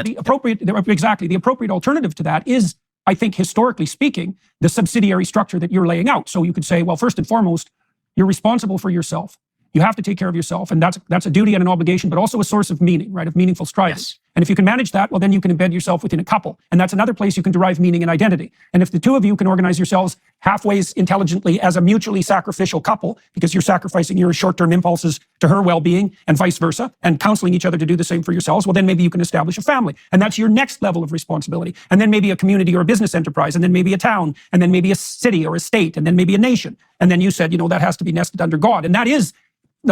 The appropriate alternative to that is, I think, historically speaking, the subsidiary structure that you're laying out. So you could say, well, first and foremost, you're responsible for yourself. You have to take care of yourself, and that's a duty and an obligation, but also a source of meaning, right? Of meaningful striving. Yes. And if you can manage that, well, then you can embed yourself within a couple, and that's another place you can derive meaning and identity. And if the two of you can organize yourselves halfway intelligently as a mutually sacrificial couple, because you're sacrificing your short-term impulses to her well-being and vice versa, and counseling each other to do the same for yourselves, well, then maybe you can establish a family, and that's your next level of responsibility. And then maybe a community or a business enterprise, and then maybe a town, and then maybe a city or a state, and then maybe a nation. And then you said, that has to be nested under God, and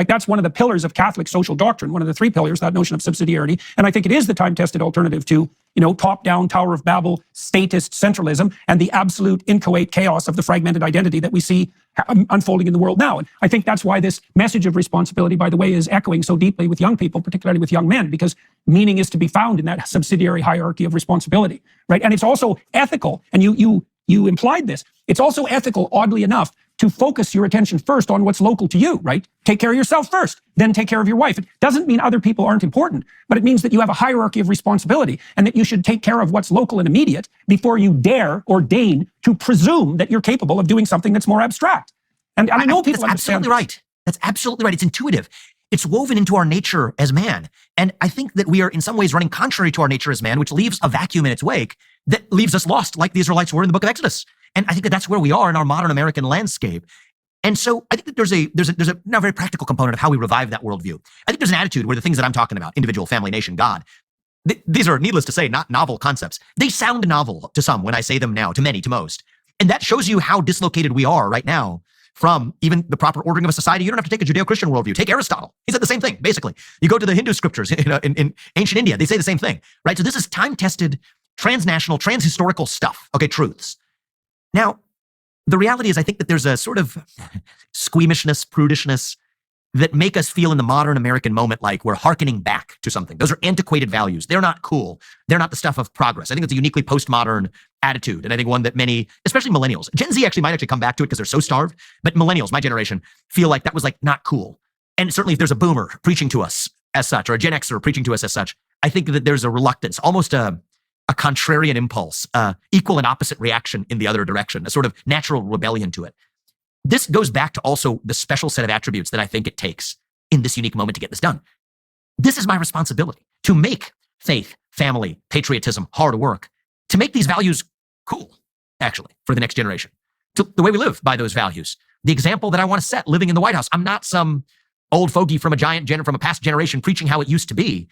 that's one of the pillars of Catholic social doctrine, one of the three pillars, that notion of subsidiarity. And I think it is the time-tested alternative to, top-down, Tower of Babel, statist centralism, and the absolute inchoate chaos of the fragmented identity that we see unfolding in the world now. And I think that's why this message of responsibility, by the way, is echoing so deeply with young people, particularly with young men, because meaning is to be found in that subsidiary hierarchy of responsibility, right? And it's also ethical, and you implied this. It's also ethical, oddly enough, to focus your attention first on what's local to you, right? Take care of yourself first, then take care of your wife. It doesn't mean other people aren't important, but it means that you have a hierarchy of responsibility and that you should take care of what's local and immediate before you dare or deign to presume that you're capable of doing something that's more abstract. And I know people understand. That's absolutely right. That's absolutely right. It's intuitive. It's woven into our nature as man. And I think that we are in some ways running contrary to our nature as man, which leaves a vacuum in its wake that leaves us lost like the Israelites were in the book of Exodus. And I think that that's where we are in our modern American landscape. And so I think that there's a now very practical component of how we revive that worldview. I think there's an attitude where the things that I'm talking about, individual, family, nation, God, these are, needless to say, not novel concepts. They sound novel to some when I say them now, to many, to most. And that shows you how dislocated we are right now from even the proper ordering of a society. You don't have to take a Judeo-Christian worldview. Take Aristotle. He said the same thing, basically. You go to the Hindu scriptures in ancient India, they say the same thing, right? So this is time-tested, transnational, transhistorical stuff, okay, truths. Now, the reality is I think that there's a sort of squeamishness, prudishness that make us feel in the modern American moment like we're hearkening back to something. Those are antiquated values. They're not cool. They're not the stuff of progress. I think it's a uniquely postmodern attitude, and I think one that many, especially millennials, Gen Z might actually come back to it because they're so starved, but millennials, my generation, feel like that was not cool. And certainly if there's a boomer preaching to us as such, or a Gen Xer preaching to us as such, I think that there's a reluctance, almost a contrarian impulse, equal and opposite reaction in the other direction, a sort of natural rebellion to it. This goes back to also the special set of attributes that I think it takes in this unique moment to get this done. This is my responsibility to make faith, family, patriotism, hard work, to make these values cool, actually, for the next generation. To the way we live by those values. The example that I want to set living in the White House. I'm not some old fogey from a past generation preaching how it used to be.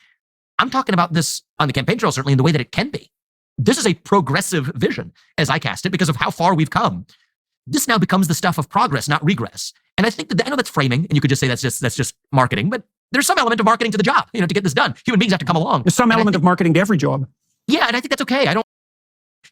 I'm talking about this on the campaign trail, certainly in the way that it can be. This is a progressive vision as I cast it because of how far we've come. This now becomes the stuff of progress, not regress. And I think that, I know that's framing, and you could just say that's just marketing, but there's some element of marketing to the job, to get this done. Human beings have to come along. There's some element of marketing to every job. Yeah, and I think that's okay.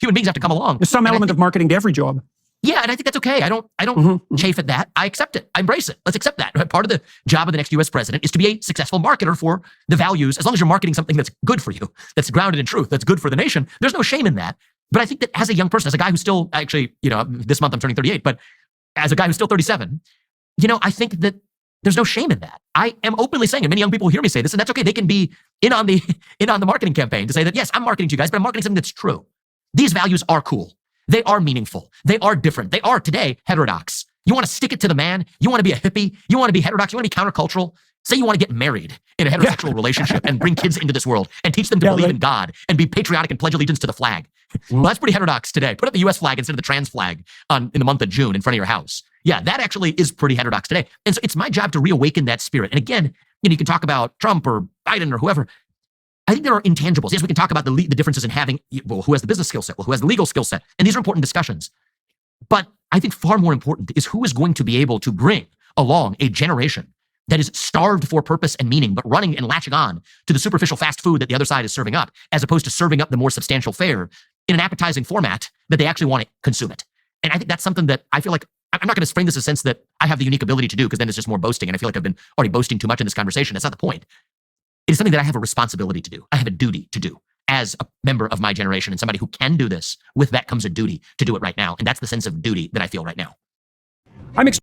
Human beings have to come along. There's some element of marketing to every job. Yeah, and I think that's okay. I don't chafe at that. I accept it. I embrace it. Let's accept that. Part of the job of the next US president is to be a successful marketer for the values. As long as you're marketing something that's good for you, that's grounded in truth, that's good for the nation, there's no shame in that. But I think that as a young person, as a guy who's still actually, this month I'm turning 38, but as a guy who's still 37, I think that there's no shame in that. I am openly saying, and many young people hear me say this, and that's okay. They can be in on the marketing campaign to say that, yes, I'm marketing to you guys, but I'm marketing something that's true. These values are cool. They are meaningful. They are different. They are today heterodox. You want to stick it to the man. You want to be a hippie. You want to be heterodox. You want to be countercultural. Say you want to get married in a heterosexual relationship and bring kids into this world and teach them to believe in God and be patriotic and pledge allegiance to the flag. Well, that's pretty heterodox today. Put up the US flag instead of the trans flag in the month of June in front of your house. Yeah, that actually is pretty heterodox today. And so it's my job to reawaken that spirit. And again, you can talk about Trump or Biden or whoever. I think there are intangibles. Yes, we can talk about the differences in having, who has the business skill set, who has the legal skill set. And these are important discussions. But I think far more important is who is going to be able to bring along a generation that is starved for purpose and meaning, but running and latching on to the superficial fast food that the other side is serving up, as opposed to serving up the more substantial fare in an appetizing format that they actually want to consume it. And I think that's something that I feel like I'm not going to frame this as a sense that I have the unique ability to do, because then it's just more boasting. And I feel like I've been already boasting too much in this conversation. That's not the point. It is something that I have a responsibility to do. I have a duty to do as a member of my generation and somebody who can do this. With that comes a duty to do it right now. And that's the sense of duty that I feel right now.